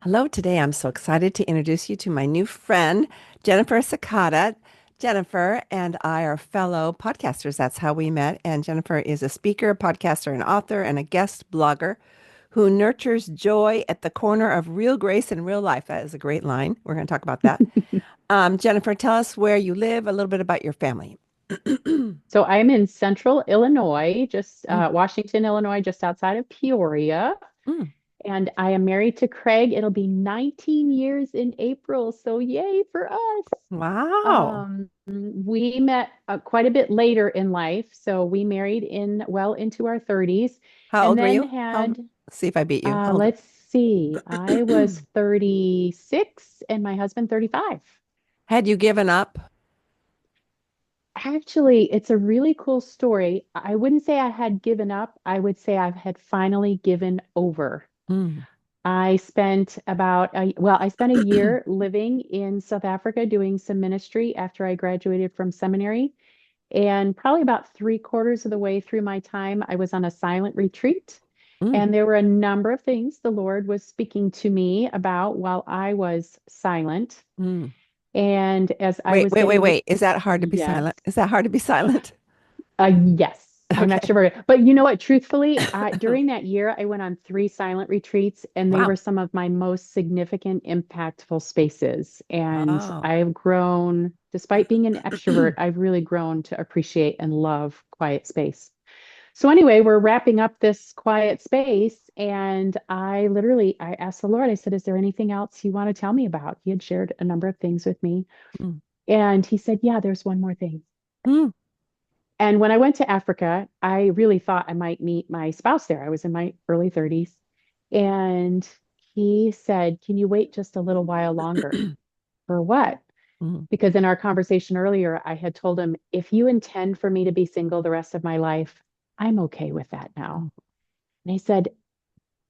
Hello, today I'm so excited to introduce you to my new friend, Jennifer Sakata. Jennifer and I are fellow podcasters. That's how we met. And Jennifer is a speaker, podcaster, and author, and a guest blogger who nurtures joy at the corner of real grace and real life. That is a great line. We're going to talk about that. Jennifer, tell us where you live, a little bit about your family. So I'm in central Illinois, just Mm, Washington, Illinois, just outside of Peoria. mm. And I am married to Craig. It'll be 19 years in April. So yay for us. Wow. We met quite a bit later in life. So we married in well into our 30s How and old were then you? had, See if I beat you. How old? let's see, I was 36 and my husband 35. Had you given up? Actually, it's a really cool story. I wouldn't say I had given up. I would say I had finally given over. Mm. I spent a year living in South Africa doing some ministry after I graduated from seminary. And probably about three-quarters of the way through my time, I was on a silent retreat. Mm. And there were a number of things the Lord was speaking to me about while I was silent. Mm. And as I Wait, was wait, wait, getting, wait. Is that hard to be yes. silent? Is that hard to be silent? Yes, I'm Okay. extroverted. But you know what? Truthfully, during that year, I went on three silent retreats, and they Wow. were some of my most significant, impactful spaces. And Oh. I've grown, despite being an extrovert, I've really grown to appreciate and love quiet space. So anyway, we're wrapping up this quiet space, and I asked the Lord, I said, "Is there anything else you want to tell me about?" He had shared a number of things with me, Mm. and he said, "Yeah, there's one more thing." Mm. And when I went to Africa, I really thought I might meet my spouse there. I was in my early 30s. And he said, "Can you wait just a little while longer?" For what? Mm. Because in our conversation earlier, I had told him, "If you intend for me to be single the rest of my life, I'm okay with that now." Mm. And he said,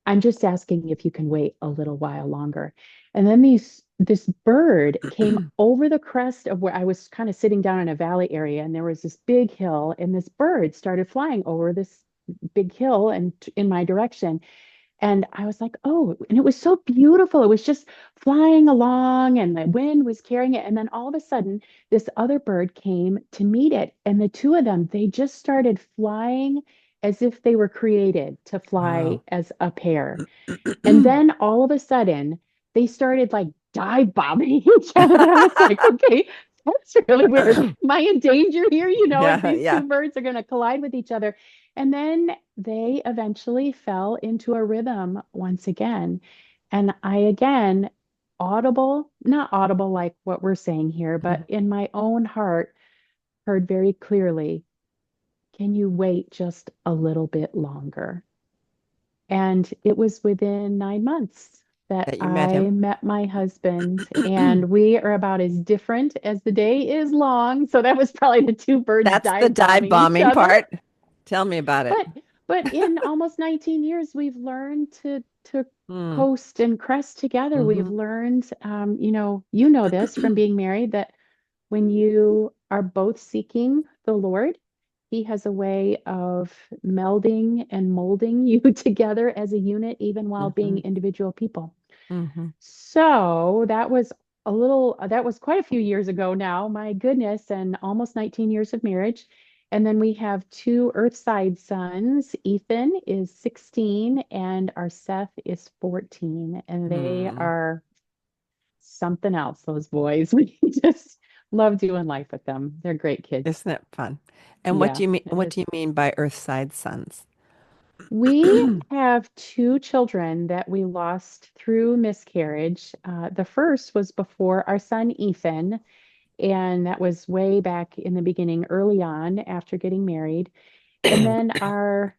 "I'm just asking if you can wait a little while longer." And then this bird came over the crest of where I was kind of sitting down in a valley area, and there was this big hill, and this bird started flying over this big hill and in my direction. And I was like, "Oh," and it was so beautiful. It was just flying along, and the wind was carrying it. And then all of a sudden, this other bird came to meet it. And the two of them, they just started flying as if they were created to fly Wow. as a pair. And then all of a sudden, they started like dive bombing each other. I was like, okay, that's really weird. Am I in danger here? If Yeah, these yeah. two birds are going to collide with each other. And then they eventually fell into a rhythm once again. And I again, audible, not audible like what we're saying here, but Mhm. in my own heart, heard very clearly, "Can you wait just a little bit longer?" And it was within 9 months that That you met I him. met my husband, and we are about as different as the day is long. So that was probably the two birds That's the dive dive bombing each bombing other. part. Tell me about it. But but in almost 19 years, we've learned to Mm. coast and crest together. We've Hmm. learned, you know this from being married, that when you are both seeking the Lord, He has a way of melding and molding you together as a unit, even while being Hmm. individual people. Hmm. So that was quite a few years ago now, my goodness, and almost 19 years of marriage. And then we have two Earthside sons. Ethan is 16 and our Seth is 14. And they Mm. are something else, those boys. We just love doing life with them. They're great kids. Isn't it fun? And what Yeah, do you mean? it What is. do you mean by Earthside Sons? We have two children that we lost through miscarriage. The first was before our son Ethan, and that was way back in the beginning, early on after getting married. And then our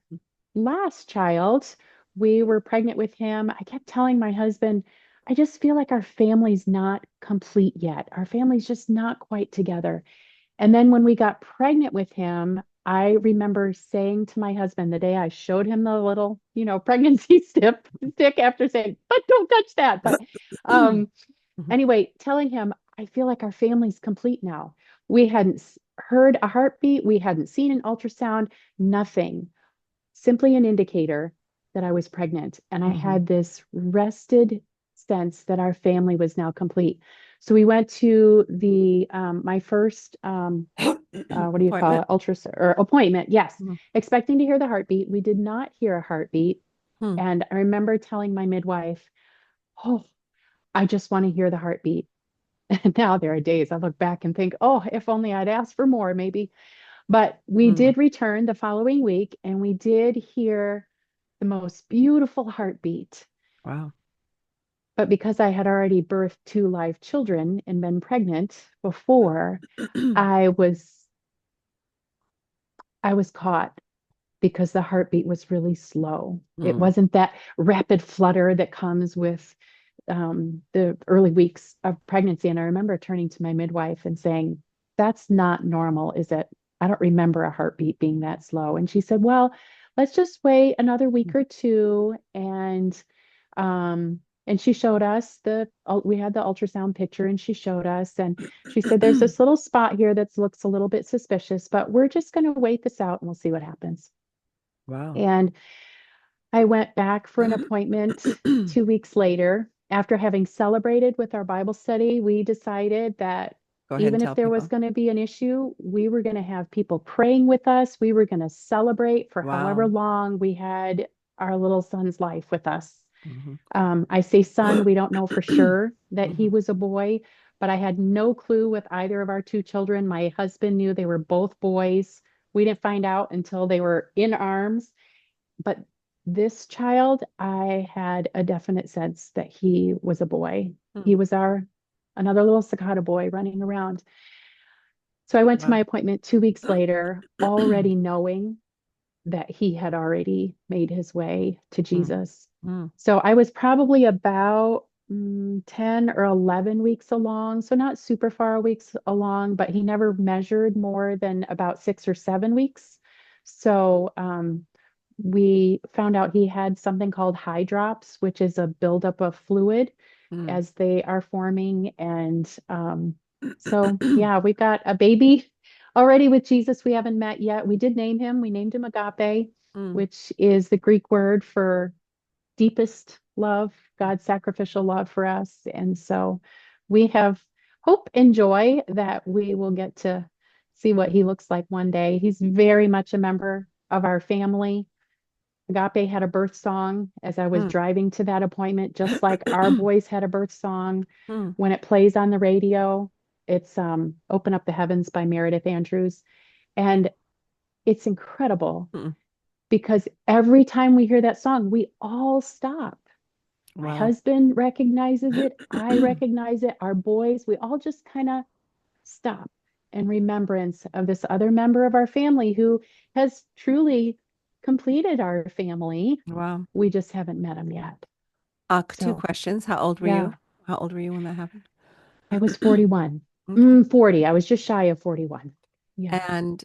last child, we were pregnant with him. I kept telling my husband, "I just feel like our family's not complete yet. Our family's just not quite together." And then when we got pregnant with him, I remember saying to my husband the day I showed him the little, pregnancy stick after saying, "But don't touch that." But um, Mhm. anyway, telling him, "I feel like our family's complete now." We hadn't heard a heartbeat, we hadn't seen an ultrasound, nothing, simply an indicator that I was pregnant. And I Mhm. had this rested sense that our family was now complete. So we went to the my first what do you call Appointment. it? Or appointment. Yes, Mm. expecting to hear the heartbeat. We did not hear a heartbeat. Hmm. And I remember telling my midwife, "Oh, I just want to hear the heartbeat." And now there are days I look back and think, "Oh, if only I'd asked for more, maybe." But we Hmm. did return the following week and we did hear the most beautiful heartbeat. Wow. But because I had already birthed two live children and been pregnant before, I was I was caught because the heartbeat was really slow. It Hmm. wasn't that rapid flutter that comes with the early weeks of pregnancy. And I remember turning to my midwife and saying, "That's not normal, is it? I don't remember a heartbeat being that slow." And she said, "Well, let's just wait another week or two." And she showed us we had the ultrasound picture and she showed us and she said, "There's this little spot here that looks a little bit suspicious, but we're just going to wait this out and we'll see what happens." Wow. And I went back for an appointment Go 2 weeks later. After having celebrated with our Bible study, we decided that ahead and even if tell there was people. going to be an issue, we were going to have people praying with us. We were going to celebrate for however Wow. long we had our little son's life with us. Hmm. I say son, we don't know for sure that he Hmm. was a boy, but I had no clue with either of our two children. My husband knew they were both boys. We didn't find out until they were in arms. But this child, I had a definite sense that he was a boy. Hmm. He was our another little Sakata boy running around. So I went to my Wow. appointment 2 weeks later, already knowing that he had already made his way to Hmm. Jesus. Hmm. So I was probably about 10 or 11 weeks along. So not super far weeks along, but he never measured more than about 6 or 7 weeks. So we found out he had something called high drops, which is a buildup of fluid Hmm. as they are forming. And so, yeah, we've got a baby already with Jesus we haven't met yet. We did name him. We named him Agape, Hmm. which is the Greek word for deepest love, God's sacrificial love for us. And so we have hope and joy that we will get to see what he looks like one day. He's very much a member of our family. Agape had a birth song as I was Hmm. driving to that appointment, just like our boys had a birth song. Hmm. When it plays on the radio, it's Open Up the Heavens by Meredith Andrews. And it's incredible Hmm. because every time we hear that song, we all stop. My Wow. husband recognizes it. I recognize it. Our boys, we all just kind of stop in remembrance of this other member of our family who has truly completed our family. Wow. We just haven't met him yet. Two So, questions. How old were yeah, you? How old were you when that happened? I was 41. Okay. 40. I was just shy of 41. Yeah. And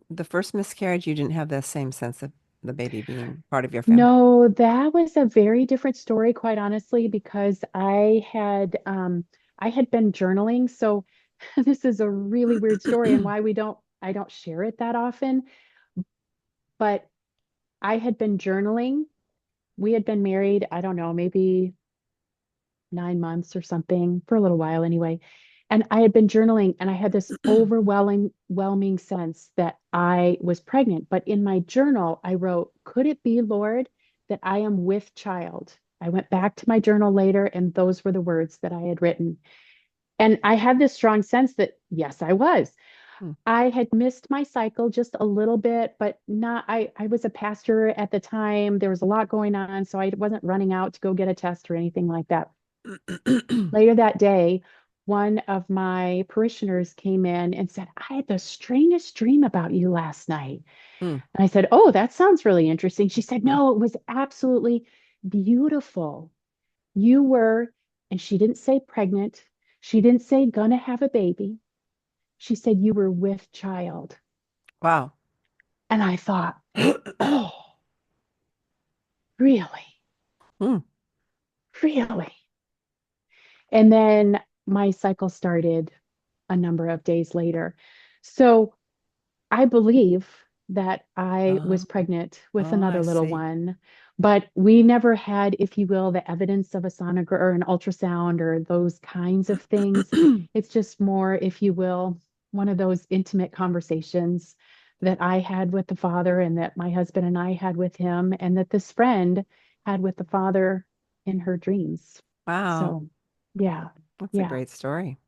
the first miscarriage, you didn't have the same sense of the baby being part of your family. No, that was a very different story, quite honestly, because I had been journaling. So this is a really weird story and why I don't share it that often. But I had been journaling. We had been married, I don't know, maybe 9 months or something for a little while anyway. And I had been journaling and I had this overwhelming sense that I was pregnant. But in my journal, I wrote, "Could it be, Lord, that I am with child?" I went back to my journal later and those were the words that I had written. And I had this strong sense that yes, I was. Hmm. I had missed my cycle just a little bit, but not, I was a pastor at the time. There was a lot going on, so I wasn't running out to go get a test or anything like that. Later that day, one of my parishioners came in and said, "I had the strangest dream about you last night." Hmm. And I said, "Oh, that sounds really interesting." She said, Hmm. "No, it was absolutely beautiful. You were," and she didn't say pregnant. She didn't say gonna have a baby. She said you were with child. Wow. And I thought, "Oh, really? Hmm. Really?" And then my cycle started a number of days later. So I believe that I was Oh, pregnant with oh, I another little see. one, But we never had, if you will, the evidence of a sonogram or an ultrasound or those kinds of things. It's just more, if you will, one of those intimate conversations that I had with the Father and that my husband and I had with him, and that this friend had with the Father in her dreams. Wow, So, yeah, that's a yeah, great story.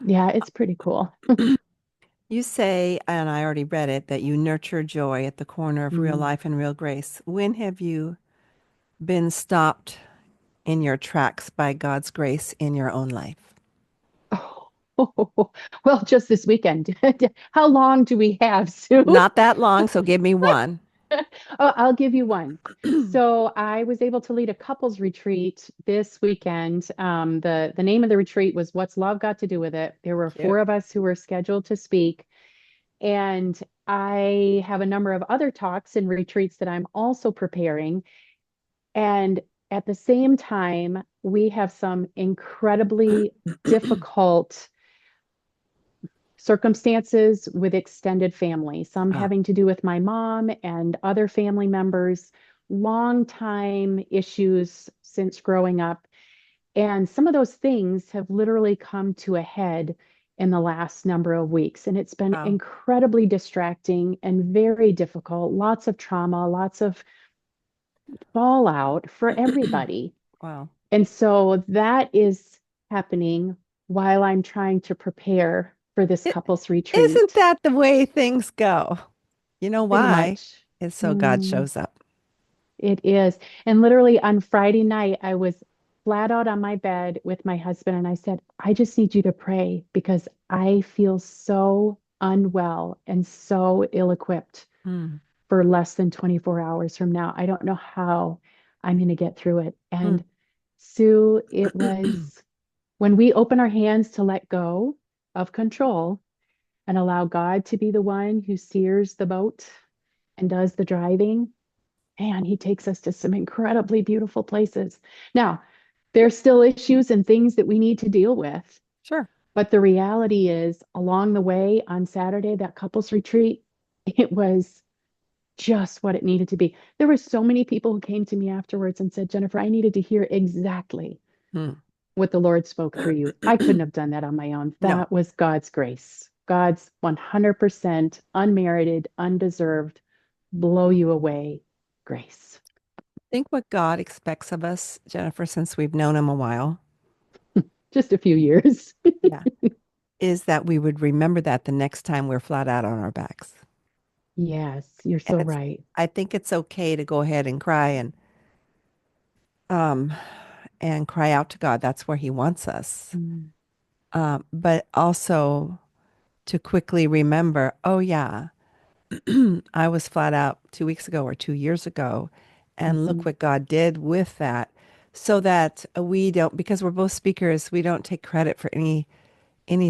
yeah, it's pretty cool. You say, and I already read it, that you nurture joy at the corner of real Mm. life and real grace. When have you been stopped in your tracks by God's grace in your own life? Oh, well, just this weekend. How long do we have, Sue? Not that long, so give me one. Oh, I'll give you one. So I was able to lead a couples retreat this weekend. The name of the retreat was "What's Love Got to Do with It?" There were Cute. four of us who were scheduled to speak, and I have a number of other talks and retreats that I'm also preparing. And at the same time, we have some incredibly difficult circumstances with extended family, some Ah, having to do with my mom and other family members, long time issues since growing up. And some of those things have literally come to a head in the last number of weeks. And it's been wow. incredibly distracting and very difficult, lots of trauma, lots of fallout for everybody. Wow. And so that is happening while I'm trying to prepare for this It, couples isn't retreat. that the way things go? You know Pretty why? much. It's so God Mm, shows up. it is. And literally on Friday night, I was flat out on my bed with my husband, and I said, I just need you to pray because I feel so unwell and so ill-equipped Hmm. for less than 24 hours from now. I don't know how I'm going to get through it. Hmm. And Sue, it was when we open our hands to let go of control and allow God to be the one who steers the boat and does the driving, man, he takes us to some incredibly beautiful places. Now, there's still issues and things that we need to deal with. Sure. But the reality is, along the way on Saturday, that couples retreat, it was just what it needed to be. There were so many people who came to me afterwards and said, Jennifer, I needed to hear exactly Hmm. what the Lord spoke through you. I couldn't have done that on my own. No. That was God's grace, God's 100% unmerited, undeserved, blow you away grace. Think what God expects of us, Jennifer, since we've known him a while. Just a few years. Yeah. Is that we would remember that the next time we're flat out on our backs. Yes, you're And so it's, right. I think it's okay to go ahead um and cry out to God. That's where he wants us. Mm, But also to quickly remember, oh yeah, I was flat out 2 weeks ago or 2 years ago, and look mhm, what God did with that. So that we don't, because we're both speakers, we don't take credit for any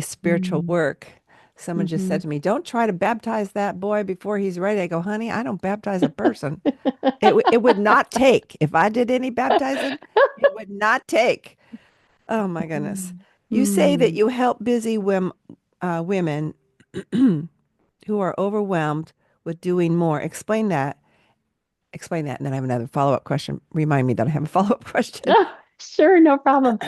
spiritual mm, work. Someone just said mhm. to me, "Don't try to baptize that boy before he's ready." I go, "Honey, I don't baptize a person. It would not take. If I did any baptizing, it would not take." Oh my goodness. Mm, You say that mm. you help busy women who are overwhelmed with doing more. Explain that. Explain that. And then I have another follow-up question. Remind me that I have a follow-up question. Sure, no problem.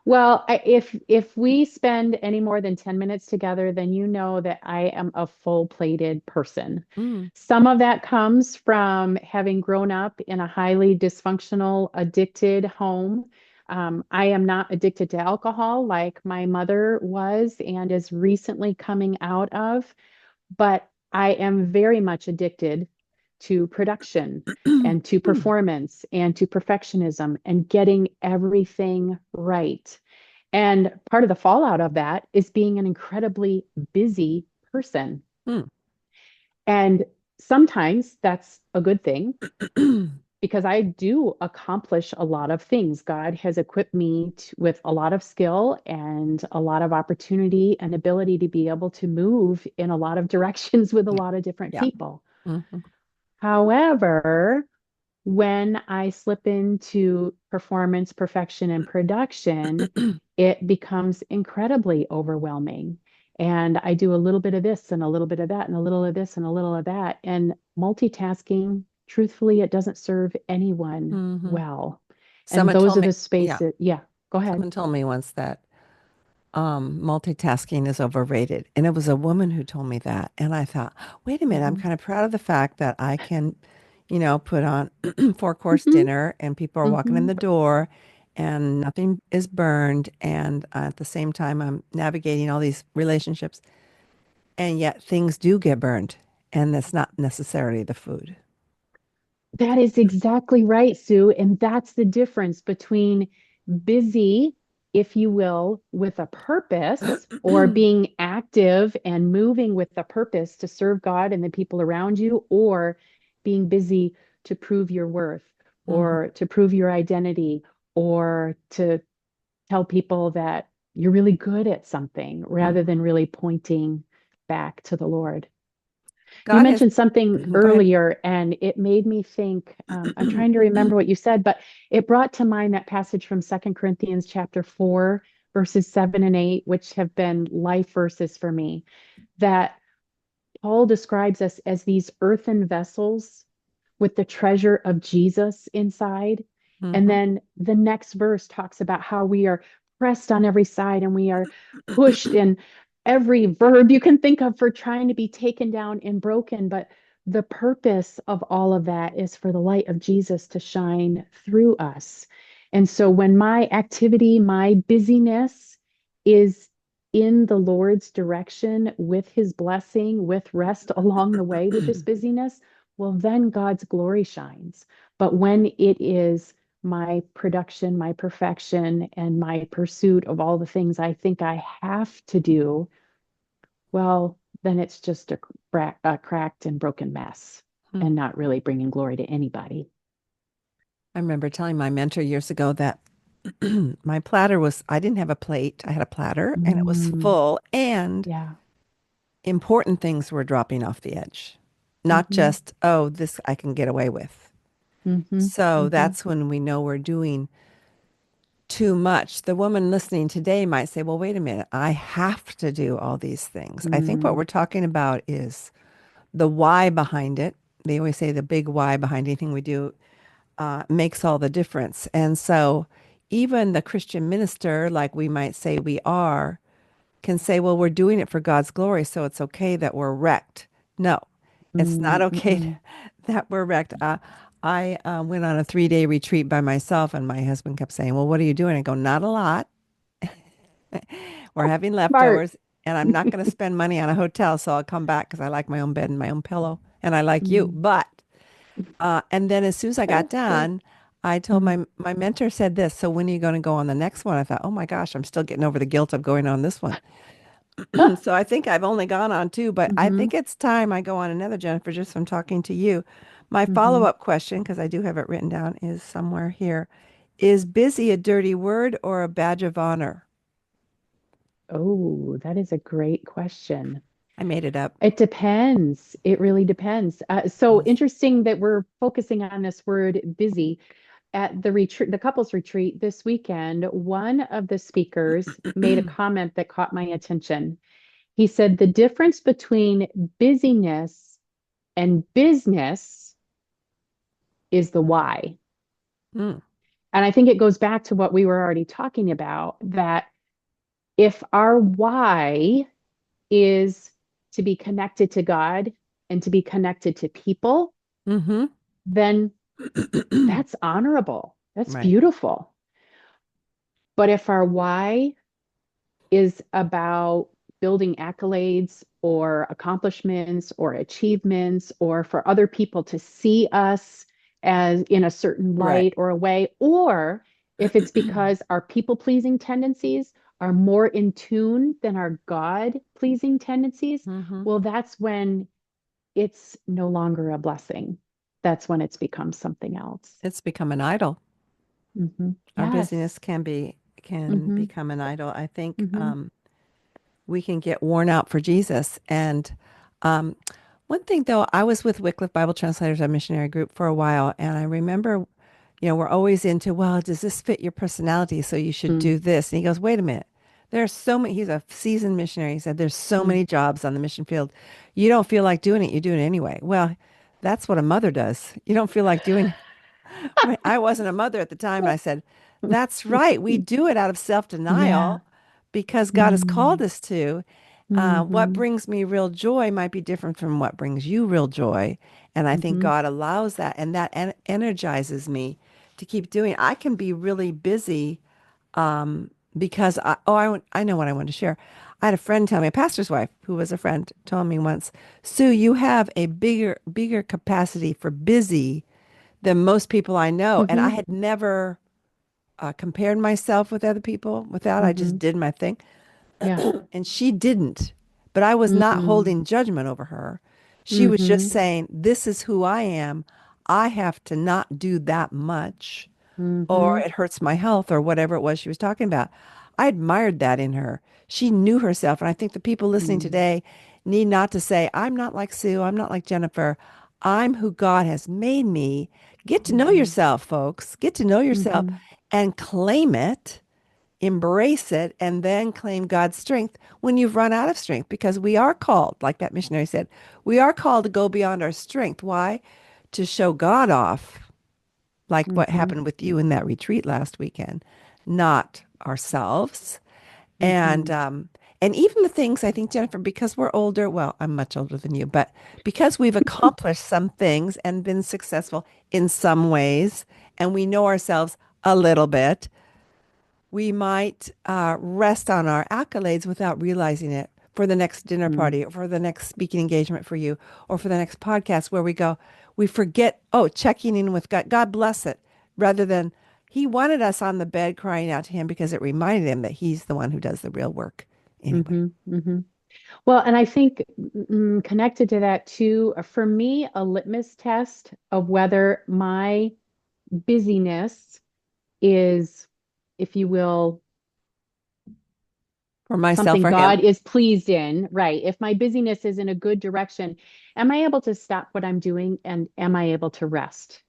Well, if we spend any more than 10 minutes together, then you know that I am a full-plated person. Mm, Some of that comes from having grown up in a highly dysfunctional, addicted home. I am not addicted to alcohol like my mother was and is recently coming out of, but I am very much addicted to production and to mm, performance and to perfectionism and getting everything right. And part of the fallout of that is being an incredibly busy person. mm. And sometimes that's a good thing because I do accomplish a lot of things. God has equipped me with a lot of skill and a lot of opportunity and ability to be able to move in a lot of directions with a Yeah. lot of different Yeah. people. Mhm. However, when I slip into performance, perfection, and production, it becomes incredibly overwhelming. And I do a little bit of this and a little bit of that and a little of this and a little of that. And multitasking truthfully, it doesn't serve anyone Hmm. well. And Someone those told are me, the yeah, spaces. Yeah, go ahead. someone told me once that multitasking is overrated. And it was a woman who told me that. And I thought, wait a minute, I'm Hmm. kind of proud of the fact that I can, put on four-course Hmm. dinner and people are walking in Hmm. the door and nothing is burned. And at the same time, I'm navigating all these relationships. And yet things do get burned. And that's not necessarily the food. That is exactly right, Sue. And that's the difference between busy, if you will, with a purpose, or being active and moving with a purpose to serve God and the people around you, or being busy to prove your worth Hmm. or to prove your identity or to tell people that you're really good at something rather Hmm. than really pointing back to the Lord. You God has, mentioned something go ahead. earlier, and it made me think. I'm trying to remember what you said, but it brought to mind that passage from Second Corinthians chapter 4, verses 7 and 8, which have been life verses for me, that Paul describes us as these earthen vessels with the treasure of Jesus inside. And Hmm. then the next verse talks about how we are pressed on every side and we are pushed in every verb you can think of for trying to be taken down and broken. But the purpose of all of that is for the light of Jesus to shine through us. And so when my activity, my busyness is in the Lord's direction with his blessing, with rest along the way with this busyness, well, then God's glory shines. But when it is my production, my perfection, and my pursuit of all the things I think I have to do, well, then it's just a cracked and broken mess and not really bringing glory to anybody. I remember telling my mentor years ago that my platter was, I didn't have a plate. I had a platter and it was Mm, full, and yeah. important things were dropping off the edge. Not Hmm. just, oh, this I can get away with. Hmm. So Hmm. that's when we know we're doing too much. The woman listening today might say, well, wait a minute, I have to do all these things. I think what Mm, we're talking about is the why behind it. They always say the big why behind anything we do makes all the difference. And so even the Christian minister, like we might say we are, can say, well, we're doing it for God's glory, so it's okay that we're wrecked. No, it's not mm, okay mm, that we're wrecked. I went on a 3-day retreat by myself, and my husband kept saying, well, what are you doing? I go, not a lot. We're having smart. leftovers, and I'm not going to spend money on a hotel, so I'll come back because I like my own bed and my own pillow, and I like you. Mm, But and then as soon as I got that's good. done, I told Mm, my mentor said this. So when are you going to go on the next one? I thought, oh my gosh, I'm still getting over the guilt of going on this one. So I think I've only gone on two, but I mm-hmm, think it's time I go on another, Jennifer, just from talking to you. My mm-hmm. follow-up question, because I do have it written down, is somewhere here. Is busy a dirty word or a badge of honor? Oh, that is a great question. I made it up. It depends. It really depends. So Yes. interesting that we're focusing on this word busy. At the retreat, the couples retreat this weekend, one of the speakers made a comment that caught my attention. He said the difference between busyness and business is the why. Mm, And I think it goes back to what we were already talking about, that if our why is to be connected to God and to be connected to people, mm-hmm. then that's honorable. That's Right. beautiful. But if our why is about building accolades or accomplishments or achievements or for other people to see us as in a certain Right. light or a way, or if it's because our people pleasing tendencies are more in tune than our God pleasing tendencies, Mm-hmm. well, that's when it's no longer a blessing. That's when it's become something else. It's become an idol. Our Yes. busyness can Hmm. become an idol. I think Hmm. we can get worn out for Jesus. And um, one thing, though, I was with Wycliffe Bible Translators, a missionary group, for a while, and I remember, we're always into, well, does this fit your personality? So you should Mm, do this. And he goes, wait a minute. There's so many. He's a seasoned missionary. He said, there's so mm, many jobs on the mission field. You don't feel like doing it. You do it anyway. Well, That's what a mother does. You don't feel like doing. I wasn't a mother at the time, and I said, "That's right. We do it out of Yeah. self-denial because God has called Mm. us to. What Hmm. brings me real joy might be different from what brings you real joy, and I think Hmm. God allows that, and that energizes me to keep doing. I can be really busy because I know what I want to share. I had a friend tell me, a pastor's wife who was a friend, told me once, Sue, you have a bigger capacity for busy than most people I know. And I Hmm. had never compared myself with other people with that. I just Hmm. did my thing. Yeah. And she didn't. But I was not Mm. holding judgment over her. She was just Hmm. saying, this is who I am. I have to not do that much or Hmm. it hurts my health or whatever it was she was talking about. I admired that in her. She knew herself. And I think the people listening Mm. today need not to say, I'm not like Sue. I'm not like Jennifer. I'm who God has made me. Get to know Hmm. yourself, folks. Get to know yourself Hmm. and claim it, embrace it, and then claim God's strength when you've run out of strength. Because we are called, like that missionary said, we are called to go beyond our strength. Why? To show God off like what Hmm. happened with you in that retreat last weekend, not ourselves. And Hmm. and even the things I think, Jennifer, because we're older, well, I'm much older than you, but because we've accomplished some things and been successful in some ways, and we know ourselves a little bit, we might rest on our accolades without realizing it for the next dinner Mm. party or for the next speaking engagement for you or for the next podcast where we go, we forget, oh, checking in with God. God bless it, rather than he wanted us on the bed crying out to him because it reminded him that he's the one who does the real work anyway. Hmm. Hmm. Well, and I think connected to that too, for me, a litmus test of whether my busyness is, if you will, For myself something or God him. is pleased in, right? If my busyness is in a good direction, am I able to stop what I'm doing and am I able to rest?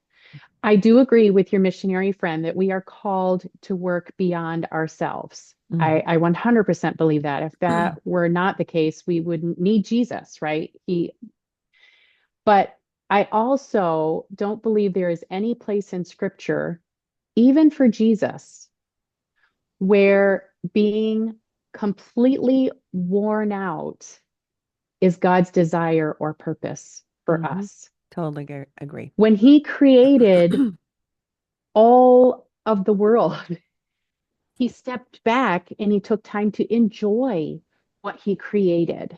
I do agree with your missionary friend that we are called to work beyond ourselves. Mm. I 100% believe that. If that were not the case, we wouldn't need Jesus, right? But I also don't believe there is any place in scripture, even for Jesus, where being completely worn out is God's desire or purpose for Hmm. us. Totally agree. When he created all of the world, he stepped back and he took time to enjoy what he created.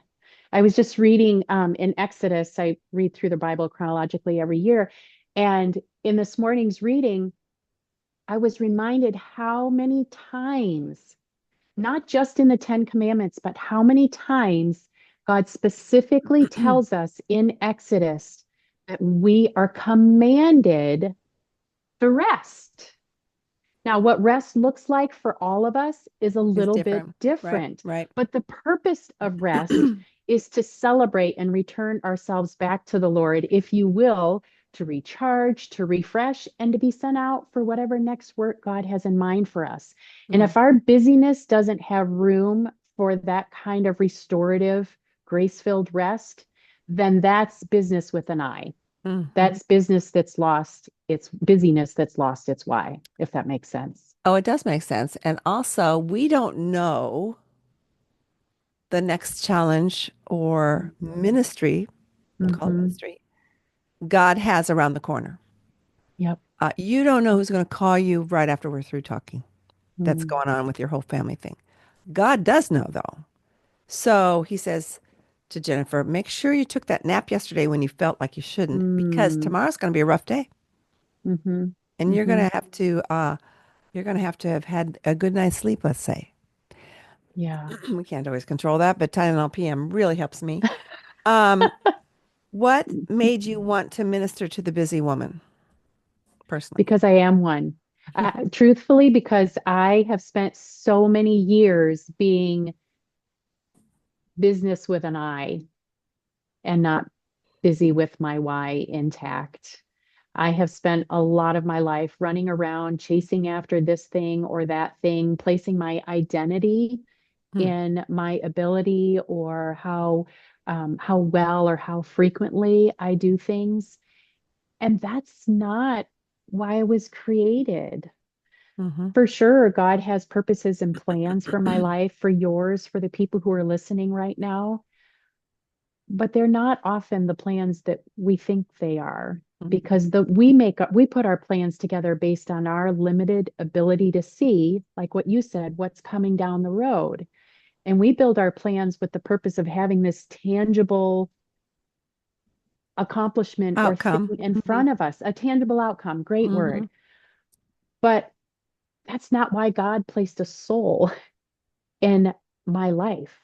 I was just reading in Exodus, I read through the Bible chronologically every year. And in this morning's reading, I was reminded how many times, not just in the Ten Commandments, but how many times God specifically tells us in Exodus that we are commanded to rest. Now, what rest looks like for all of us is a Is little bit different. Right, different, right. but the purpose of rest is to celebrate and return ourselves back to the Lord, if you will, to recharge, to refresh, and to be sent out for whatever next work God has in mind for us. And Mm, if our busyness doesn't have room for that kind of restorative, grace-filled rest, then that's business with an I. mhm. That's business that's lost its busyness that's lost its why, if that makes sense. Oh, it does make sense. And also, we don't know the next challenge or ministry, we'll call it Mm-hmm. ministry, God has around the corner. Yep. You don't know who's going to call you right after we're through talking. That's Mm. going on with your whole family thing. God does know, though. So he says to Jennifer, make sure you took that nap yesterday when you felt like you shouldn't, because Mm. tomorrow's going to be a rough day. Mm-hmm. And Mm-hmm. you're going to have had a good night's sleep, let's say. Yeah. We can't always control that, but Tylenol PM really helps me. Um, what made you want to minister to the busy woman personally? Because I am one. Truthfully, because I have spent so many years being business with an I and not busy with my why intact. I have spent a lot of my life running around chasing after this thing or that thing, placing my identity Hmm. in my ability or how well or how frequently I do things. And that's not why I was created. Mm-hmm. For sure, God has purposes and plans for my life, for yours, for the people who are listening right now, but they're not often the plans that we think they are because we put our plans together based on our limited ability to see, like what you said, what's coming down the road. And we build our plans with the purpose of having this tangible accomplishment or thing Outcome. in Mm-hmm. front of us, a tangible outcome. Great Mm-hmm. word. But that's not why God placed a soul in my life.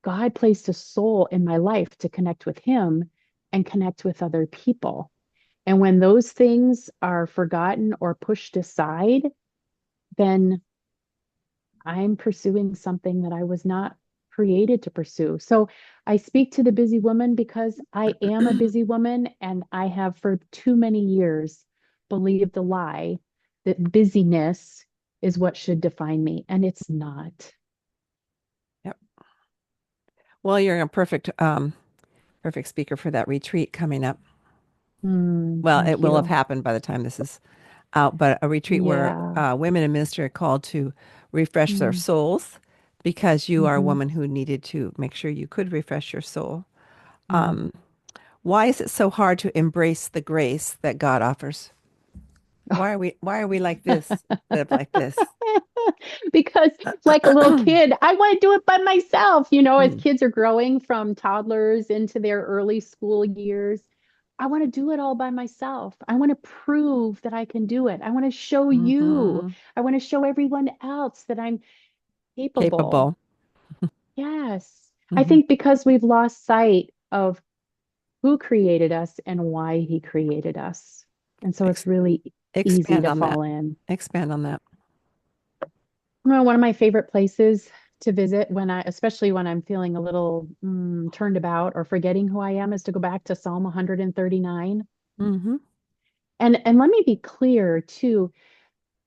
God placed a soul in my life to connect with Him and connect with other people. And when those things are forgotten or pushed aside, then I'm pursuing something that I was not created to pursue. So I speak to the busy woman because I am a busy woman and I have for too many years believed the lie that busyness is what should define me, and it's not. Yep. Well, you're a perfect speaker for that retreat coming up. Well, it Thank will have you. happened by the time this is out, but a retreat where Yeah. women in ministry are called to refresh their Mm, souls because you are a mhm, woman who needed to make sure you could refresh your soul. mm. Why is it so hard to embrace the grace that God offers? Why are we like this instead of like this? Because like a little kid, I want to do it by myself. As Mm, kids are growing from toddlers into their early school years, I want to do it all by myself. I want to prove that I can do it. I want to show you. hmm. I want to show everyone else that I'm capable. Capable. Yes. I Hmm. think because we've lost sight of who created us and why he created us. And so it's Ex really easy expand to on that. fall in. Expand on that. Well, one of my favorite places to visit especially when I'm feeling a little turned about or forgetting who I am, is to go back to Psalm 139. Hmm. And let me be clear too,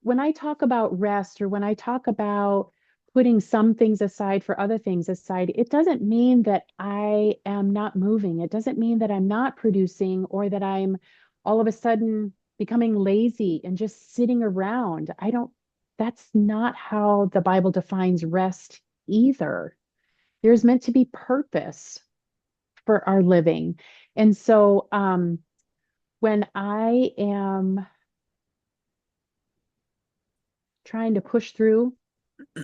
when I talk about rest or when I talk about putting some things aside for other things aside, it doesn't mean that I am not moving. It doesn't mean that I'm not producing or that I'm all of a sudden becoming lazy and just sitting around. That's not how the Bible defines rest either. There's meant to be purpose for our living. And so when I am trying to push through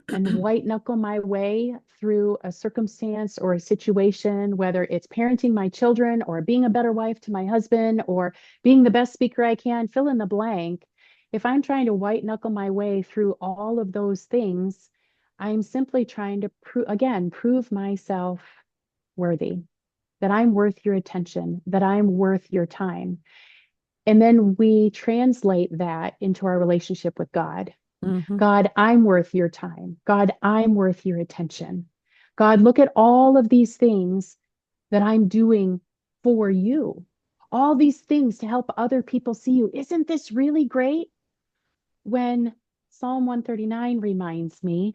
and white knuckle my way through a circumstance or a situation, whether it's parenting my children or being a better wife to my husband or being the best speaker I can, fill in the blank. If I'm trying to white knuckle my way through all of those things, I'm simply trying to prove myself worthy, that I'm worth your attention, that I'm worth your time. And then we translate that into our relationship with God. Hmm. God, I'm worth your time. God, I'm worth your attention. God, look at all of these things that I'm doing for you. All these things to help other people see you. Isn't this really great? When Psalm 139 reminds me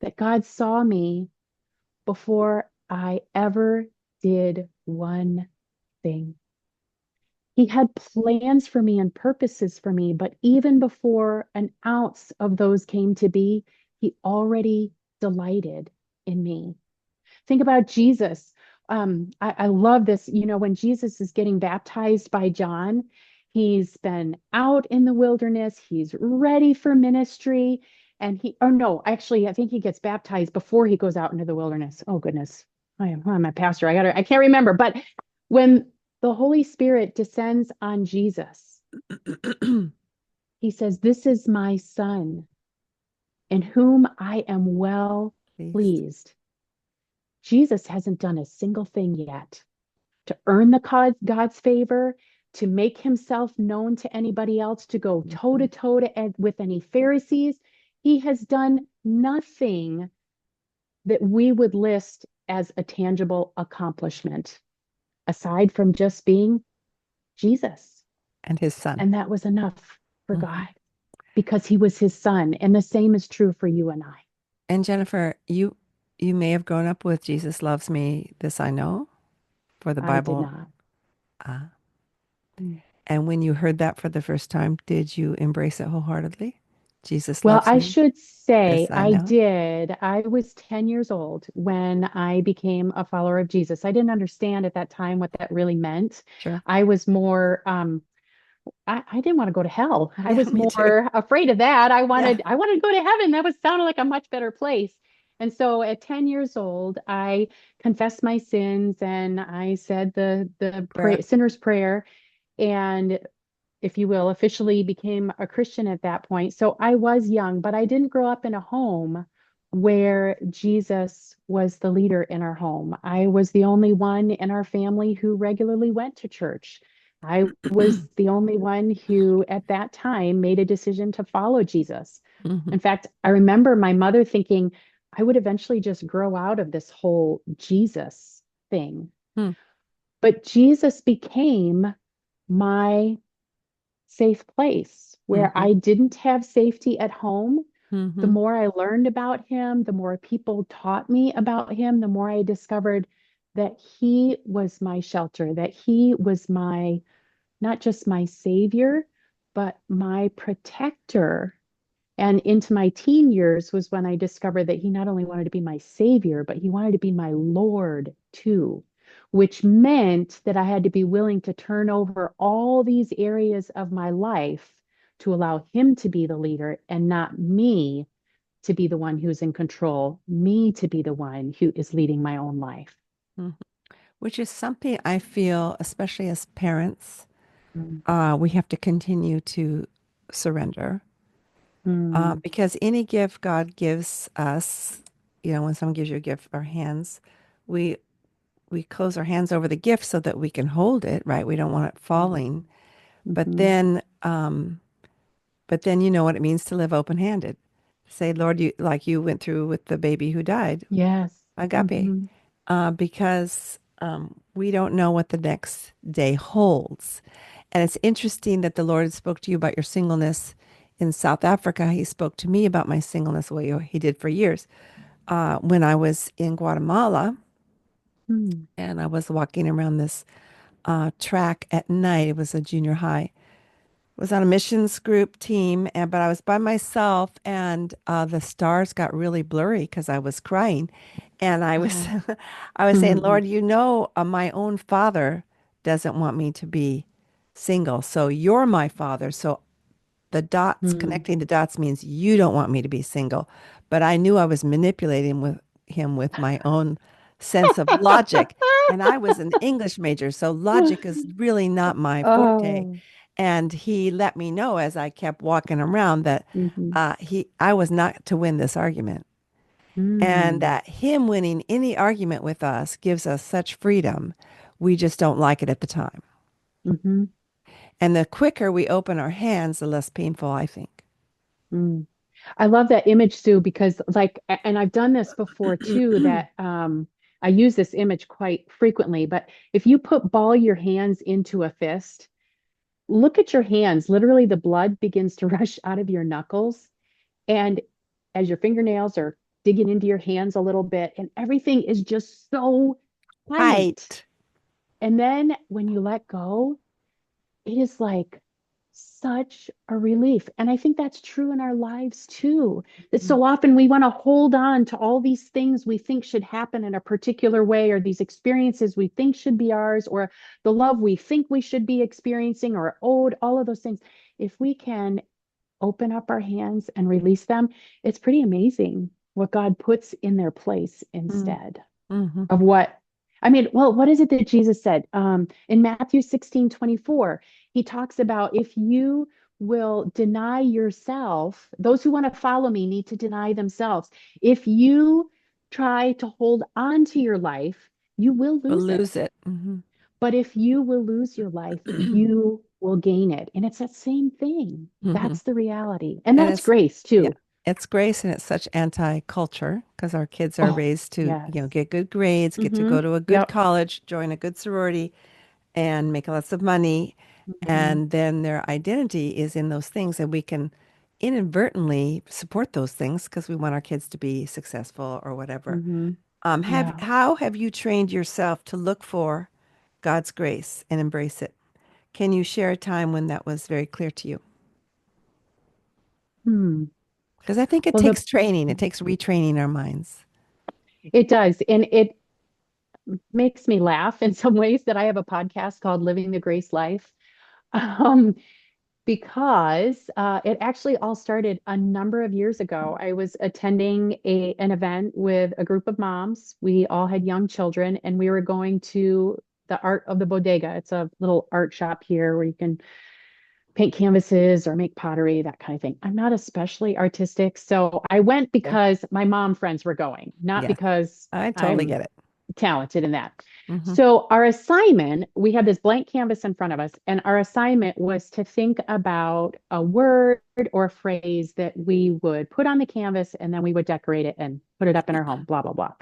that God saw me before I ever did one thing. He had plans for me and purposes for me, but even before an ounce of those came to be, he already delighted in me. Think about Jesus. I love this. When Jesus is getting baptized by John, he's been out in the wilderness, he's ready for ministry. And oh no, actually, I think he gets baptized before he goes out into the wilderness. Oh goodness, I'm a pastor. I can't remember. But when the Holy Spirit descends on Jesus, he says, "This is my son in whom I am well Pleased. pleased." Jesus hasn't done a single thing yet to earn God's favor, to make himself known to anybody else, to go toe Hmm. to toe with any Pharisees. He has done nothing that we would list as a tangible accomplishment, aside from just being Jesus. And his son. And that was enough for Hmm. God because he was his son. And the same is true for you and I. And Jennifer, you may have grown up with Jesus loves me, this I know, for the I did Bible. not. Ah. Mm. And when you heard that for the first time, did you embrace it wholeheartedly? Jesus Well, loves I me. should say This I I know. did. I was 10 years old when I became a follower of Jesus. I didn't understand at that time what that really meant. Sure. I was more I didn't want to go to hell. I Yeah, was me too. more afraid of that. Yeah. I wanted to go to heaven. That was sounded like a much better place. And so at 10 years old, I confessed my sins and I said Prayer. sinner's prayer and if you will, officially became a Christian at that point. So I was young, but I didn't grow up in a home where Jesus was the leader in our home. I was the only one in our family who regularly went to church. I was the only one who, at that time, made a decision to follow Jesus. Hmm. In fact, I remember my mother thinking I would eventually just grow out of this whole Jesus thing. But Jesus became my safe place where Hmm. I didn't have safety at home. The Hmm. more I learned about him, the more people taught me about him, the more I discovered that he was my shelter, that he was my, not just my savior, but my protector. And into my teen years was when I discovered that he not only wanted to be my savior, but he wanted to be my Lord too, which meant that I had to be willing to turn over all these areas of my life to allow him to be the leader and not me to be the one who's in control, me to be the one who is leading my own life. Hmm. Which is something I feel, especially as parents, Mm, we have to continue to surrender. mm, Because any gift God gives us, when someone gives you a gift, our hands, we we close our hands over the gift so that we can hold it, right? We don't want it mm, falling. But mhm. then, you know what it means to live open-handed. Say, Lord, you like you went through with the baby who died, Yes. agape, Hmm. because we don't know what the next day holds. And it's interesting that the Lord spoke to you about your singleness in South Africa. He spoke to me about my singleness, well, he did for years. When I was in Guatemala Mm. and I was walking around this track at night, it was a junior high. Was on a missions group team, and but I was by myself, and the stars got really blurry because I was crying, and I was, Oh. I was saying, Mhm. Lord, my own father doesn't want me to be single, so you're my father. So the dots Mm. connecting the dots means you don't want me to be single, but I knew I was manipulating with him with my own sense of logic, and I was an English major, so logic is really not my forte. Oh. And he let me know as I kept walking around that Mhm. I was not to win this argument, and Mm. that him winning any argument with us gives us such freedom. We just don't like it at the time. Mhm. And the quicker we open our hands, the less painful, I think. Mm. I love that image, Sue, because and I've done this before too, that I use this image quite frequently, but if you ball your hands into a fist, look at your hands. Literally, the blood begins to rush out of your knuckles. And as your fingernails are digging into your hands a little bit, and everything is just so tight. Right. And then when you let go, it is like such a relief. And I think that's true in our lives too. That so often we want to hold on to all these things we think should happen in a particular way, or these experiences we think should be ours, or the love we think we should be experiencing or owed, all of those things. If we can open up our hands and release them, it's pretty amazing what God puts in their place instead Mm-hmm. of what I mean, well, what is it that Jesus said? In Matthew 16:24, he talks about if you will deny yourself, those who want to follow me need to deny themselves. If you try to hold on to your life, you will But lose lose it. it. Hmm. But if you will lose your life, you will gain it. And it's that same thing. Hmm. That's the reality. And And that's it's, grace yeah, too. it's grace, and it's such anti-culture because our kids are Oh, raised to, yes. get good grades, get to Mm-hmm. go to a good Yep. college, join a good sorority, and make lots of money. Mm-hmm. And then their identity is in those things, and we can inadvertently support those things because we want our kids to be successful or whatever. Mm-hmm. Have Yeah. how have you trained yourself to look for God's grace and embrace it? Can you share a time when that was very clear to you? Hmm. Because I think it Well, takes training, it takes retraining our minds. it does. And it makes me laugh in some ways that I have a podcast called Living the Grace Life. Um, because it actually all started a number of years ago. I was attending an event with a group of moms. We all had young children, and we were going to the Art of the Bodega. It's a little art shop here where you can paint canvases or make pottery, that kind of thing. I'm not especially artistic, so I went Okay. because my mom friends were going, not Yes, because I totally I'm get it. talented in that. Hmm. So our assignment, we had this blank canvas in front of us, and our assignment was to think about a word or a phrase that we would put on the canvas, and then we would decorate it and put it up in our home, blah, blah, blah.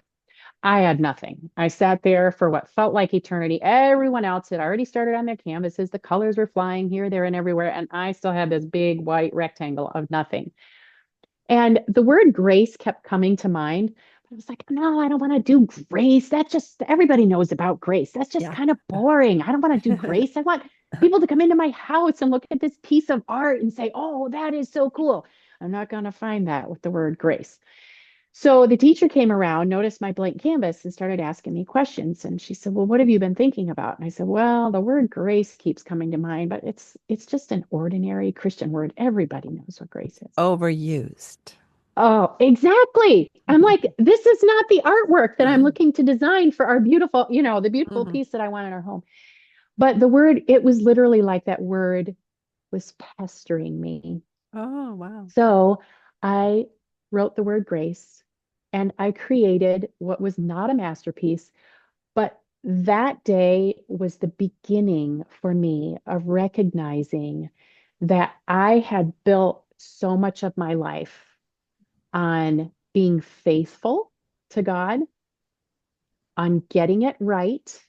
I had nothing. I sat there for what felt like eternity. Everyone else had already started on their canvases. The colors were flying here, there, and everywhere. And I still had this big white rectangle of nothing. And the word grace kept coming to mind. I was like, no, I don't want to do grace. That's just, everybody knows about grace. That's just Yeah. kind of boring. I don't want to do grace. I want people to come into my house and look at this piece of art and say, oh, that is so cool. I'm not going to find that with the word grace. So the teacher came around, noticed my blank canvas, and started asking me questions. And she said, well, what have you been thinking about? And I said, well, the word grace keeps coming to mind, but it's just an ordinary Christian word. Everybody knows what grace is. Overused. Oh, exactly. I'm like, this is not the artwork that I'm looking to design for our beautiful, the beautiful Mhm. piece that I want in our home. But the word, it was literally like that word was pestering me. Oh, wow. So I wrote the word grace and I created what was not a masterpiece, but that day was the beginning for me of recognizing that I had built so much of my life on being faithful to God, on getting it right,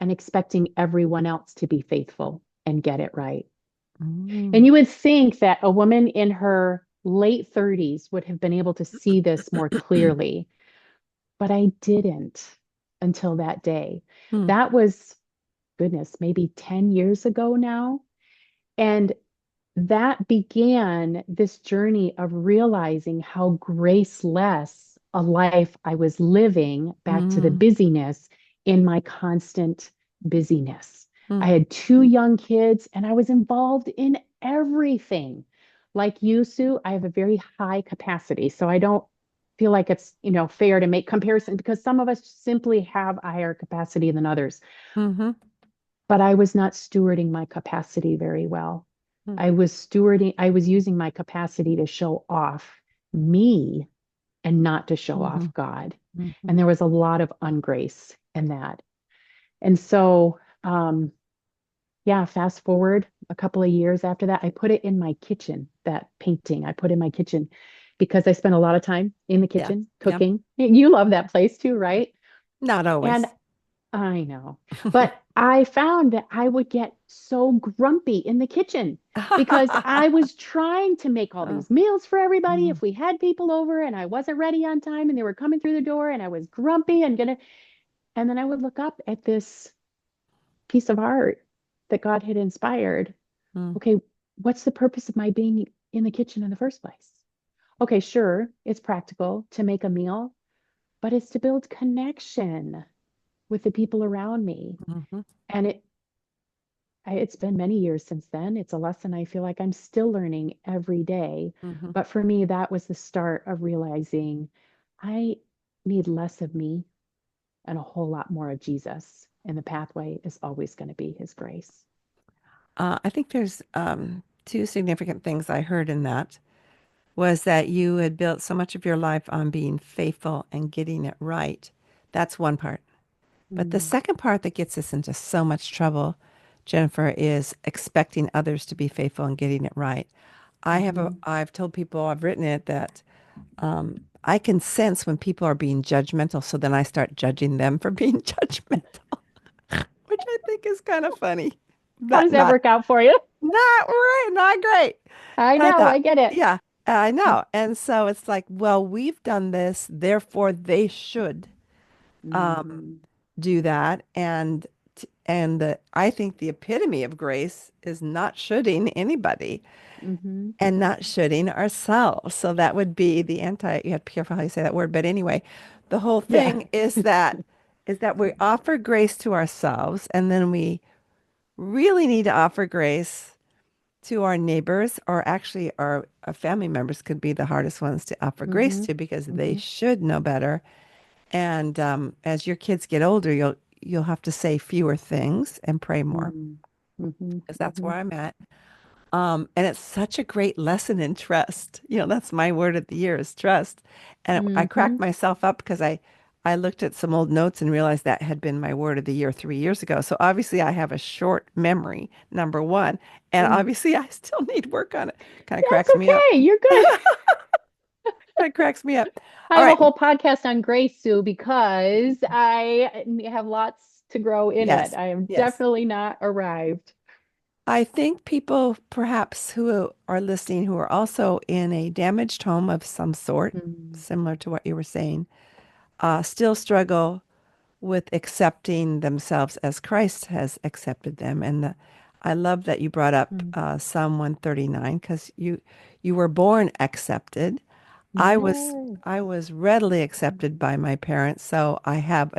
and expecting everyone else to be faithful and get it right. And Mm. you would think that a woman in her late 30s would have been able to see this more clearly, but I didn't until that day. Mm. That was, goodness, maybe 10 years ago now. And that began this journey of realizing how graceless a life I was living, back to the Mm. busyness in my constant busyness. I Mm. had two young kids and I was involved in everything. Like you, Sue, I have a very high capacity. So I don't feel like it's, fair to make comparison because some of us simply have a higher capacity than others. Mhm. But I was not stewarding my capacity very well. Mm. I was using my capacity to show off me and not to show off Mhm. God. Mhm. And there was a lot of ungrace in that. And so, yeah, fast forward a couple of years after that, I put it in my kitchen, that painting I put in my kitchen because I spent a lot of time in the Yeah. kitchen Yeah. cooking. You love that place too, right? Not And always. I know. But I found that I would get so grumpy in the kitchen because I was trying to make all Oh. these meals for everybody. Mm. If we had people over and I wasn't ready on time and they were coming through the door and I was grumpy and and then I would look up at this piece of art that God had inspired. Mm. Okay, what's the purpose of my being in the kitchen in the first place? Okay, sure, it's practical to make a meal, but it's to build connection with the people around me. Mhm. And it's been many years since then. It's a lesson I feel like I'm still learning every day. Mhm. But for me, that was the start of realizing I need less of me and a whole lot more of Jesus. And the pathway is always going to be his grace. I think there's two significant things I heard in that was that you had built so much of your life on being faithful and getting it right. That's one part. But the Mm, second part that gets us into so much trouble, Jennifer, is expecting others to be faithful and getting it right. mhm. I've told people, I've written it that I can sense when people are being judgmental, so then I start judging them for being judgmental, which I think is kind of funny. How Not, does that not, work out for you? not right, not great. I And I know, I thought, get it. yeah, I know. And so it's like, well, we've done this, therefore they should Mhm. do that. And I think the epitome of grace is not shoulding anybody Hmm. and not shoulding ourselves. So that would be the anti, you have to be careful how you say that word. But anyway, the whole Yeah. thing is that we offer grace to ourselves, and then we really need to offer grace to our neighbors, or actually our family members could be the hardest ones to offer grace Hmm. to because they Hmm. should know better. And as your kids get older, you'll have to say fewer things and pray more, Hmm. Hmm. because that's Hmm. where I'm at. And it's such a great lesson in trust. That's my word of the year is trust. And I cracked Hmm. myself up because I looked at some old notes and realized that had been my word of the year 3 years ago. So obviously I have a short memory, number one. And Mm. obviously I still need work on it. Kind of That's cracks me up. okay. You're good. Kind of cracks me up. I All have a right. whole podcast on grace, Sue, because I have lots to grow in it. Yes. I am Yes. definitely not arrived. I think people perhaps who are listening who are also in a damaged home of some sort, Mm. similar to what you were saying, still struggle with accepting themselves as Christ has accepted them. And I love that you brought up Mm. Psalm 139 because you were born accepted. I was Yes. I was readily accepted by my parents, so I have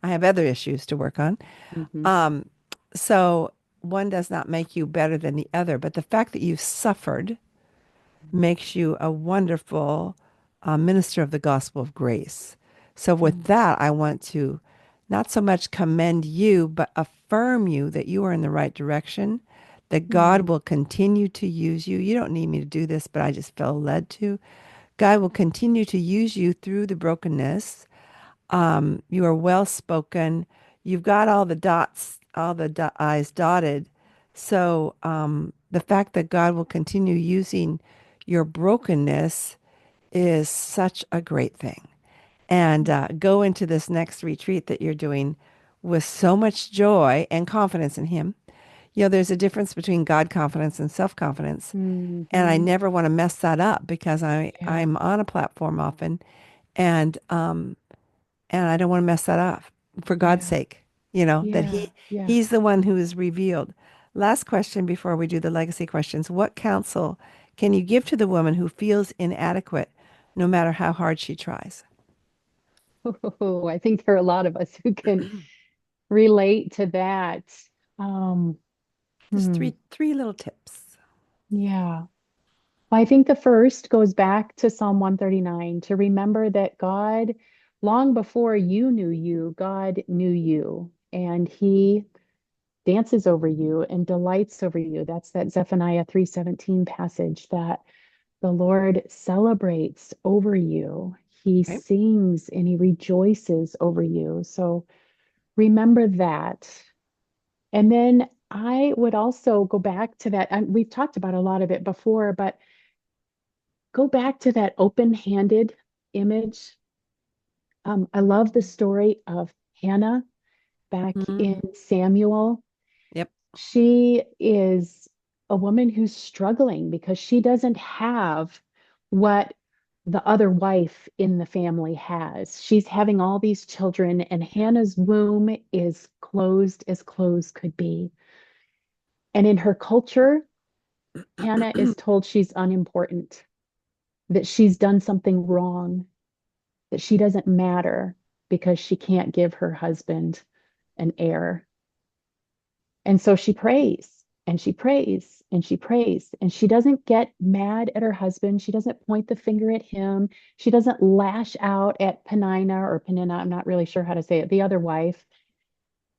other issues to work on. Mm-hmm. Um, so one does not make you better than the other, but the fact that you suffered makes you a wonderful minister of the gospel of grace. So, with Mm. that, I want to not so much commend you, but affirm you that you are in the right direction, that God Mm. will continue to use you. You don't need me to do this, but I just felt led to. God will continue to use you through the brokenness. You are well spoken. You've got all the dots, all the I's dotted. So the fact that God will continue using your brokenness is such a great thing. And go into this next retreat that you're doing with so much joy and confidence in Him. There's a difference between God confidence and self confidence. And I Mm-hmm. never want to mess that up because Yeah. I'm on a platform often. And and I don't want to mess that up for God's Yeah. sake, that Yeah. Yeah. he's the one who is revealed. Last question before we do the legacy questions. What counsel can you give to the woman who feels inadequate no matter how hard she tries? Oh, I think there are a lot of us who can relate to that. Um, Just hmm. three little tips. Yeah. Well, I think the first goes back to Psalm 139 to remember that God, long before you knew you, God knew you and he dances over you and delights over you. That's that Zephaniah 3:17 passage that the Lord celebrates over you. He Okay. sings and he rejoices over you. So remember that. And then I would also go back to that. And we've talked about a lot of it before, but go back to that open-handed image. I love the story of Hannah back Mhm. in Samuel. Yep. She is a woman who's struggling because she doesn't have what the other wife in the family has. She's having all these children, and Hannah's womb is closed as closed could be. And in her culture, Hannah is told she's unimportant, that she's done something wrong, that she doesn't matter because she can't give her husband an heir. And so she prays and she prays and she prays. And she doesn't get mad at her husband. She doesn't point the finger at him. She doesn't lash out at Penina or Penina. I'm not really sure how to say it, the other wife.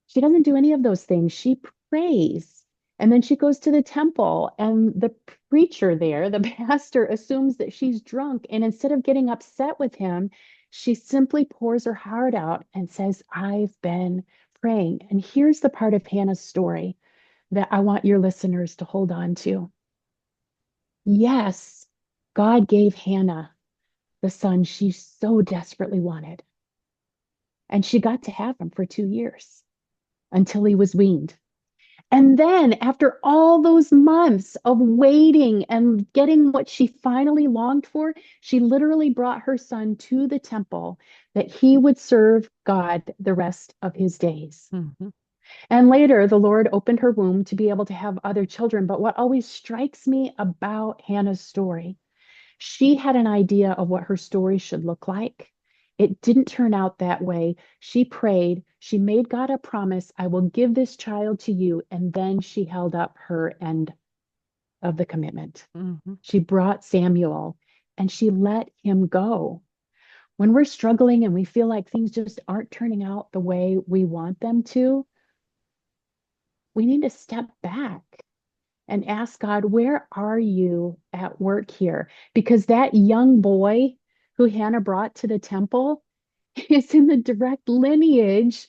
She doesn't do any of those things. She prays. And then she goes to the temple, and the preacher there, the pastor, assumes that she's drunk. And instead of getting upset with him, she simply pours her heart out and says, I've been praying. And here's the part of Hannah's story that I want your listeners to hold on to. Yes, God gave Hannah the son she so desperately wanted. And she got to have him for 2 years until he was weaned. And then, after all those months of waiting and getting what she finally longed for, she literally brought her son to the temple that he would serve God the rest of his days. Mhm. And later, the Lord opened her womb to be able to have other children. But what always strikes me about Hannah's story, she had an idea of what her story should look like. It didn't turn out that way. She prayed, she made God a promise, I will give this child to you. And then she held up her end of the commitment. Hmm. She brought Samuel and she let him go. When we're struggling and we feel like things just aren't turning out the way we want them to, we need to step back and ask God, where are you at work here? Because that young boy who Hannah brought to the temple is in the direct lineage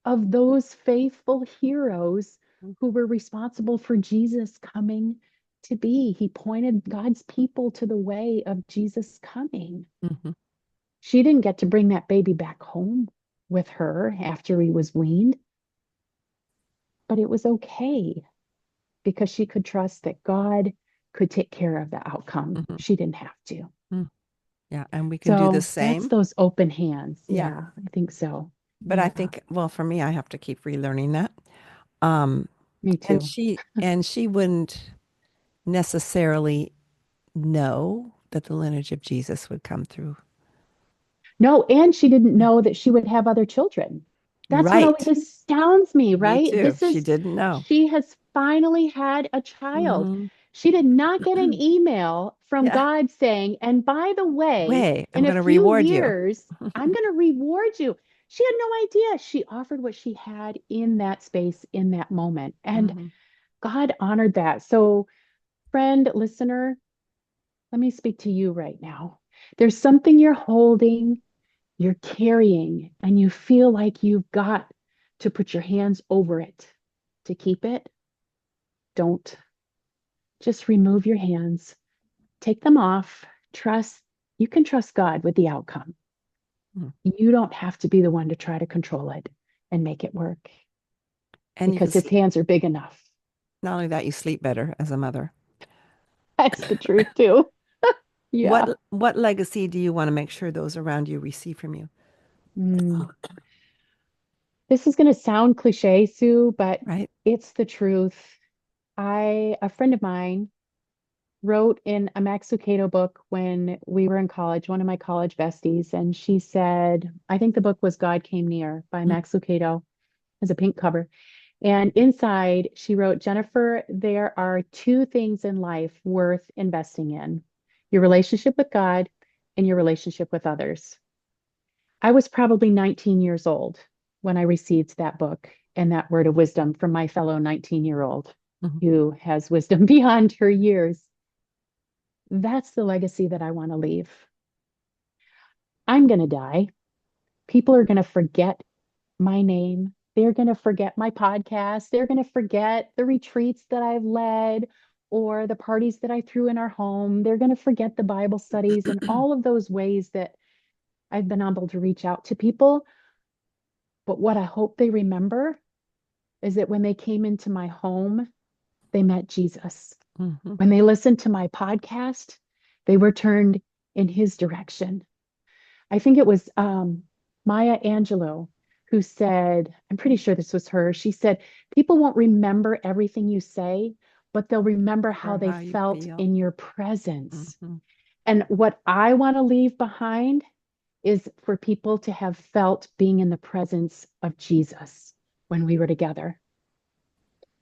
of those faithful heroes who were responsible for Jesus coming to be. He pointed God's people to the way of Jesus coming. Hmm. She didn't get to bring that baby back home with her after he was weaned, but it was okay because she could trust that God could take care of the outcome. Hmm. She didn't have to. Yeah, and we can do the So that's same. those open hands. Yeah, Yeah, I think so. but I Yeah, think, well, for me, I have to keep relearning that. Um, me and too. she wouldn't necessarily know that the lineage of Jesus would come through. No, and she didn't Yeah. know that she would have other children. That's what always Right. astounds me, Me right? too. She didn't know. She has finally had a child. Hmm. She did not get an email from Yeah. God saying, and by the way, Way, I'm in a going to few reward you. years, I'm going to reward you. She had no idea. She offered what she had in that space, in that moment. And Hmm. God honored that. So, friend, listener, let me speak to you right now. There's something you're holding, you're carrying, and you feel like you've got to put your hands over it to keep it. Don't. Just remove your hands, take them off, trust. You can trust God with the outcome. You don't have to be the one to try to control it and make it work And you can because his sleep. hands are big enough. Not only that, you sleep better as a mother. That's the truth, too. Yeah. What legacy do you want to make sure those around you receive from you? Mm. This is going to sound cliche, Sue, but Right? it's the truth. A friend of mine wrote in a Max Lucado book when we were in college, one of my college besties, and she said, I think the book was God Came Near by Mm. Max Lucado, has a pink cover. And inside, she wrote, Jennifer, there are two things in life worth investing in: your relationship with God and your relationship with others. I was probably 19 years old when I received that book and that word of wisdom from my fellow 19-year-old Mhm. who has wisdom beyond her years. That's the legacy that I want to leave. I'm going to die. People are going to forget my name. They're going to forget my podcast. They're going to forget the retreats that I've led or the parties that I threw in our home. They're going to forget the Bible studies and all of those ways that I've been able to reach out to people. But what I hope they remember is that when they came into my home, they met Jesus. Mhm. When they listened to my podcast, they were turned in his direction. I think it was Maya Angelou who said, I'm pretty sure this was her. She said, people won't remember everything you say, but they'll remember how Or they how you felt feel. in your presence. Hmm. And what I want to leave behind is for people to have felt being in the presence of Jesus when we were together.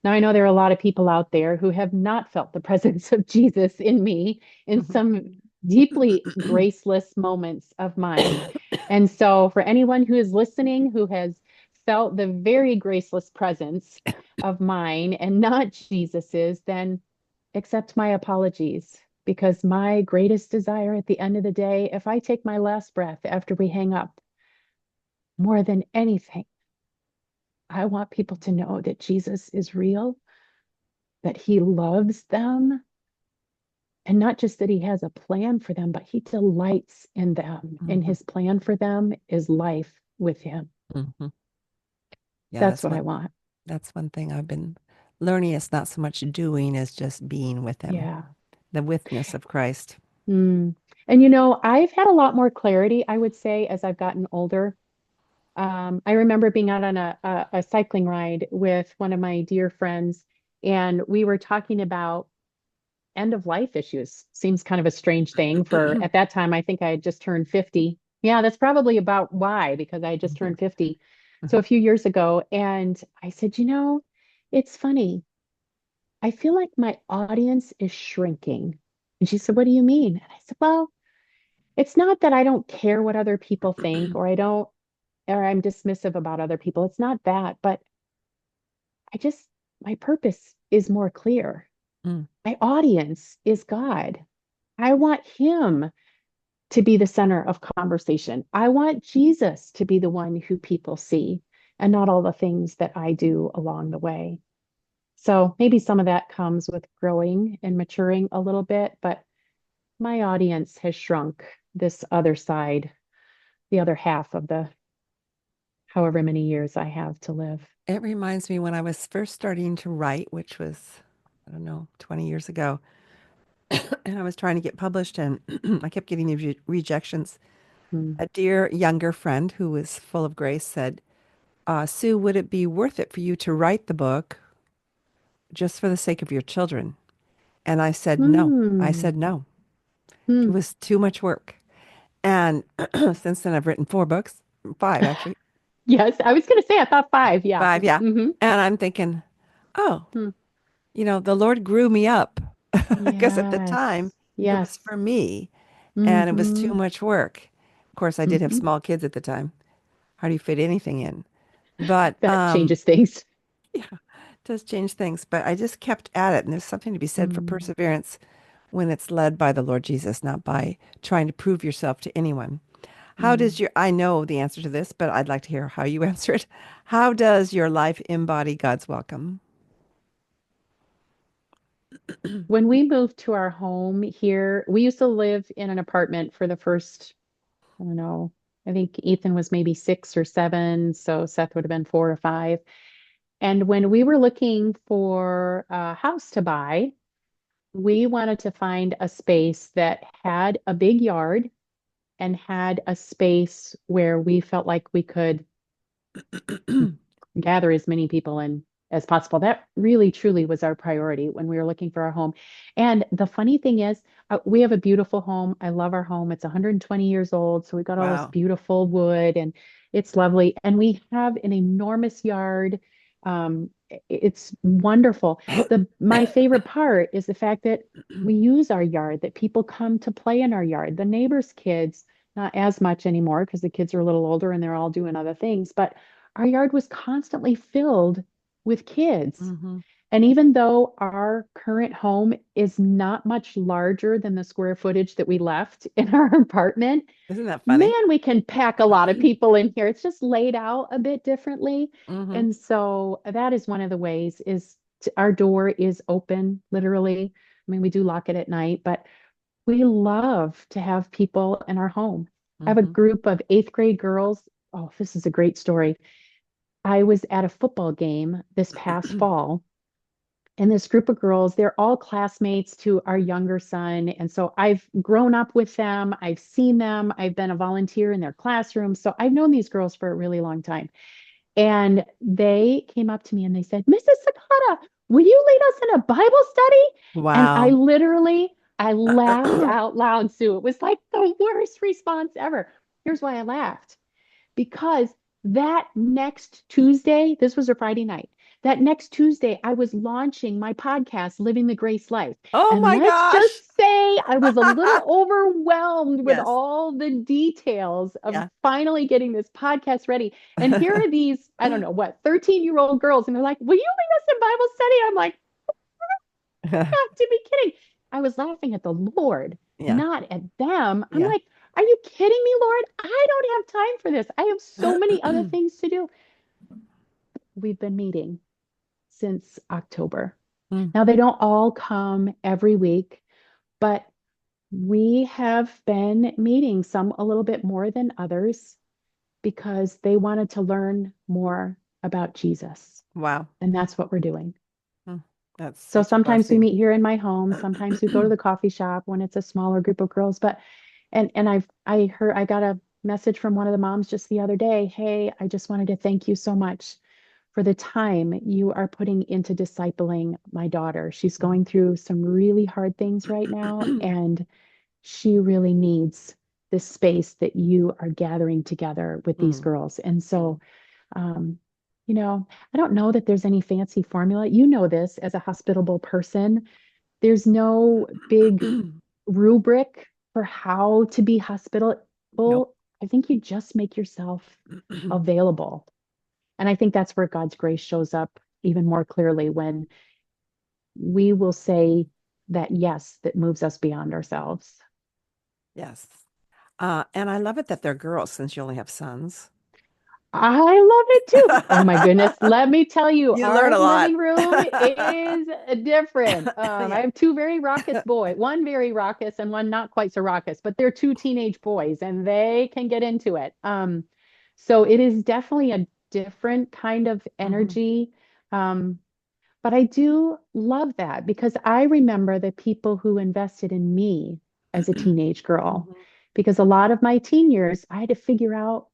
Now, I know there are a lot of people out there who have not felt the presence of Jesus in me in Hmm. some deeply graceless moments of mine. And so, for anyone who is listening who has felt the very graceless presence of mine and not Jesus's, then accept my apologies. Because my greatest desire at the end of the day, if I take my last breath after we hang up, more than anything, I want people to know that Jesus is real, that he loves them, and not just that he has a plan for them, but he delights in them. And Hmm. his plan for them is life with him. Hmm. Yeah, That's what I want. that's one thing I've been learning. It's not so much doing as just being with him, Yeah. the witness of Christ. Mm. And I've had a lot more clarity, I would say, as I've gotten older. I remember being out on a cycling ride with one of my dear friends, and we were talking about end of life issues. Seems kind of a strange thing for at that time. I think I had just turned 50. Yeah, that's probably about why, because I had just turned 50. So a few years ago. And I said, it's funny. I feel like my audience is shrinking. And she said, what do you mean? And I said, well, it's not that I don't care what other people think or I'm dismissive about other people. It's not that, but I just, my purpose is more clear. Mm. My audience is God. I want him to be the center of conversation. I want Jesus to be the one who people see and not all the things that I do along the way. So maybe some of that comes with growing and maturing a little bit, but my audience has shrunk this other side, the other half of the however many years I have to live. It reminds me when I was first starting to write, which was, I don't know, 20 years ago, and I was trying to get published, and I kept getting these rejections. Mm. A dear younger friend who was full of grace said, Sue, would it be worth it for you to write the book just for the sake of your children? And I said, no. I Hmm. said, no. It Hmm. was too much work. And since then, I've written four books, five actually, Yes, I was going to say I thought five. Yeah. five, yeah. Hmm. And I'm thinking, oh, Hmm. the Lord grew me up because at the time Yes. it was Yes. for me and it was too Hmm. much work. Of course, I did have Hmm. small kids at the time. How do you fit anything in? But That changes things. yeah, it does change things. But I just kept at it. And there's something to be said for Mm. perseverance when it's led by the Lord Jesus, not by trying to prove yourself to anyone. How does Mm. your, I know the answer to this, but I'd like to hear how you answer it. How does your life embody God's welcome? When we moved to our home here, we used to live in an apartment for the first, I don't know, I think Ethan was maybe 6 or 7, so Seth would have been 4 or 5. And when we were looking for a house to buy, we wanted to find a space that had a big yard and had a space where we felt like we could gather as many people in as possible. That really truly was our priority when we were looking for our home. And the funny thing is, we have a beautiful home. I love our home. It's 120 years old, so we got all this Wow. beautiful wood and it's lovely. And we have an enormous yard. It's wonderful. The my favorite part is the fact that we use our yard, that people come to play in our yard. The neighbors' kids, not as much anymore because the kids are a little older and they're all doing other things, but our yard was constantly filled with kids. Hmm. And even though our current home is not much larger than the square footage that we left in our apartment, Isn't that funny? man, we can pack a lot of people in here. It's just laid out a bit differently. Hmm. And so that is one of the ways is our door is open, literally. I mean, we do lock it at night, but we love to have people in our home. I have a Hmm. group of eighth grade girls. Oh, this is a great story. I was at a football game this past fall, and this group of girls, they're all classmates to our younger son. And so I've grown up with them, I've seen them, I've been a volunteer in their classroom. So I've known these girls for a really long time. And they came up to me and they said, Mrs. Sakata, will you lead us in a Bible study? And Wow. I laughed out loud, Sue. It was like the worst response ever. Here's why I laughed because that next Tuesday, this was a Friday night, that next Tuesday, I was launching my podcast, Living the Grace Life. Oh And my let's gosh. just say I was a little overwhelmed with Yes. all the details of Yeah. finally getting this podcast ready. And here are these, I don't know what, 13-year-old girls. And they're like, will you lead us in Bible study? I'm like, have to be kidding. I was laughing at the Lord, Yeah. not at them. I'm Yeah. like, are you kidding me, Lord? I don't have time for this. I have so many other things to do. We've been meeting since October. Mm. Now, they don't all come every week, but we have been meeting some a little bit more than others because they wanted to learn more about Jesus. Wow. And that's what we're doing. Mm. That's So such a sometimes we blessing. meet here in my home. Sometimes we go to the coffee shop when it's a smaller group of girls. But and I got message from one of the moms just the other day. Hey, I just wanted to thank you so much for the time you are putting into discipling my daughter. She's going through some really hard things right now, and she really needs this space that you are gathering together with these Mm, girls. And so, um, I don't know that there's any fancy formula. You know this as a hospitable person. There's no big mm. rubric for how to be hospitable. Nope. I think you just make yourself available. And I think that's where God's grace shows up even more clearly when we will say that yes, that moves us beyond ourselves. Yes. And I love it that they're girls since you only have sons. I love it too. Oh my goodness. Let me tell you, You learn our a lot. living room is different. I Yeah. have two very raucous boys, one very raucous and one not quite so raucous, but they're two teenage boys and they can get into it. So it is definitely a different kind of Hmm. energy. Um, but I do love that because I remember the people who invested in me as a teenage girl. Hmm. Because a lot of my teen years, I had to figure out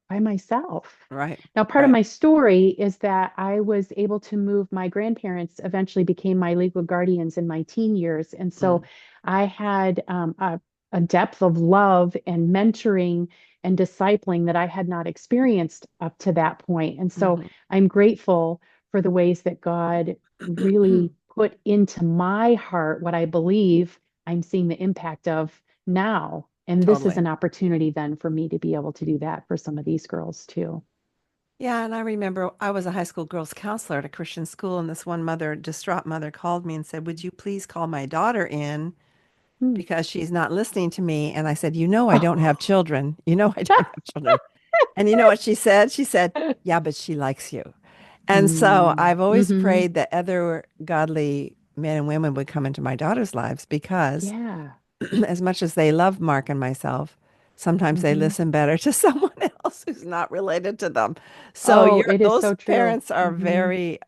by myself. Right. Now, part of Right. my story is that I was able to move. My grandparents eventually became my legal guardians in my teen years. And so Mm. I had a depth of love and mentoring and discipling that I had not experienced up to that point. And so Hmm. I'm grateful for the ways that God really put into my heart what I believe I'm seeing the impact of now. And this is Totally. an opportunity then for me to be able to do that for some of these girls too. Yeah, and I remember I was a high school girls counselor at a Christian school, and this one mother, distraught mother, called me and said, "Would you please call my daughter in Hmm. because she's not listening to me?" And I said, "You know, I don't have children. You know, I don't have children." And you know what she said? She said, "Yeah, but she likes you." And so Mm, I've always hmm. prayed that other godly men and women would come into my daughter's lives because Yeah. as much as they love Mark and myself, sometimes they Hmm. listen better to someone else who's not related to them. So Oh, it is those so true. parents are Hmm. very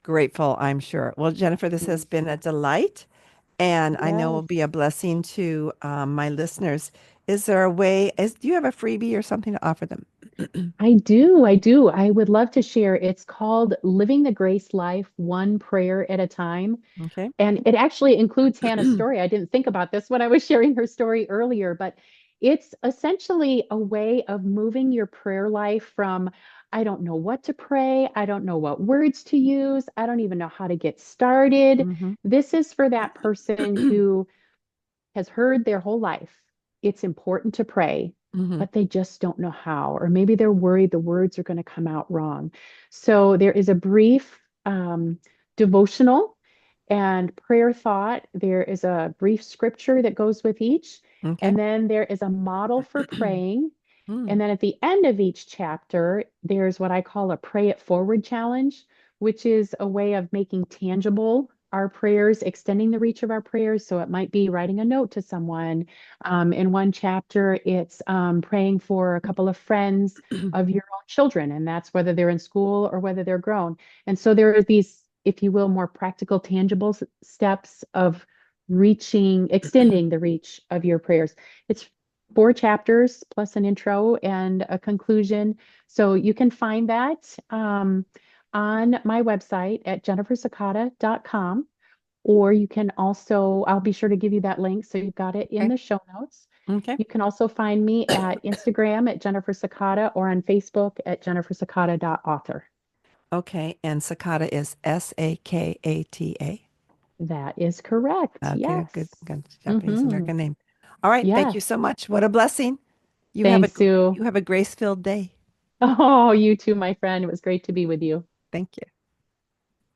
grateful, I'm sure. Well, Jennifer, this has Yes. been a delight, and I know will Yes. be a blessing to my listeners. Is there a way? Do you have a freebie or something to offer them? I do. I do. I would love to share. It's called Living the Grace Life, One Prayer at a Time. Okay. And it actually includes Hannah's story. I didn't think about this when I was sharing her story earlier, but it's essentially a way of moving your prayer life from, I don't know what to pray. I don't know what words to use. I don't even know how to get started. Hmm. This is for that person who has heard their whole life it's important to pray, Hmm. but they just don't know how, or maybe they're worried the words are going to come out wrong. So there is a brief devotional and prayer thought. There is a brief scripture that goes with each. Okay. And then there is a model for praying. Mm. And then at the end of each chapter, there's what I call a pray it forward challenge, which is a way of making tangible our prayers, extending the reach of our prayers. So it might be writing a note to someone. In one chapter, it's praying for a couple of friends of your own children, and that's whether they're in school or whether they're grown. And so there are these, if you will, more practical, tangible steps of extending the reach of your prayers. It's 4 chapters plus an intro and a conclusion. So you can find that on my website at jennifersakata.com. Or you can also, I'll be sure to give you that link so you've got it in Okay. the show notes. Okay. You can also find me at Instagram at Jennifer Sakata or on Facebook at jennifersakata.author. Okay. And Sakata is Sakata. That is correct. Okay, good, Yes. good Japanese Hmm. American name. All right, thank you so Yes. much. What a blessing. Thanks, Sue. You have a grace-filled day. Oh, you too, my friend. It was great to be with you. Thank you.